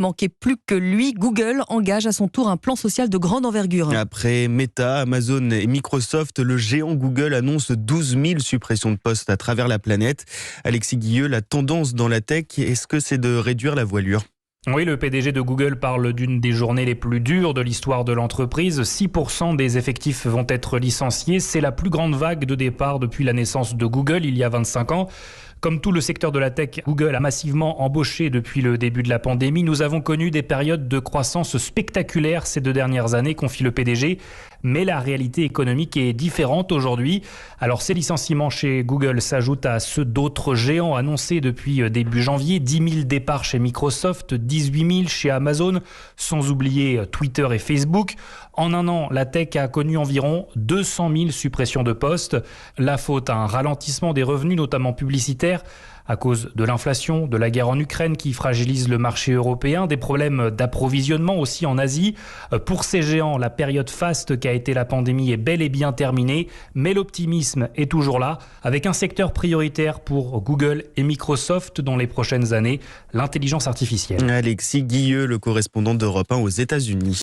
manquait plus que lui. Google engage à son tour un plan social de grande envergure. Après Meta, Amazon et Microsoft, le géant Google annonce 12 000 suppressions de postes à travers la planète. Alexis Guilleux, la tendance dans la tech, est-ce que c'est de réduire la voilure ? Oui, le PDG de Google parle d'une des journées les plus dures de l'histoire de l'entreprise. 6% des effectifs vont être licenciés. C'est la plus grande vague de départ depuis la naissance de Google il y a 25 ans. Comme tout le secteur de la tech, Google a massivement embauché depuis le début de la pandémie. Nous avons connu des périodes de croissance spectaculaires ces 2 dernières années, confie le PDG. Mais la réalité économique est différente aujourd'hui. Alors ces licenciements chez Google s'ajoutent à ceux d'autres géants annoncés depuis début janvier. 10 000 départs chez Microsoft, 18 000 chez Amazon, sans oublier Twitter et Facebook. En un an, la tech a connu environ 200 000 suppressions de postes. La faute à un ralentissement des revenus, notamment publicitaires, à cause de l'inflation, de la guerre en Ukraine qui fragilise le marché européen, des problèmes d'approvisionnement aussi en Asie. Pour ces géants, la période faste qu'a été la pandémie est bel et bien terminée, mais l'optimisme est toujours là, avec un secteur prioritaire pour Google et Microsoft dans les prochaines années, l'intelligence artificielle. Alexis Guilleux, le correspondant d'Europe 1 aux États-Unis.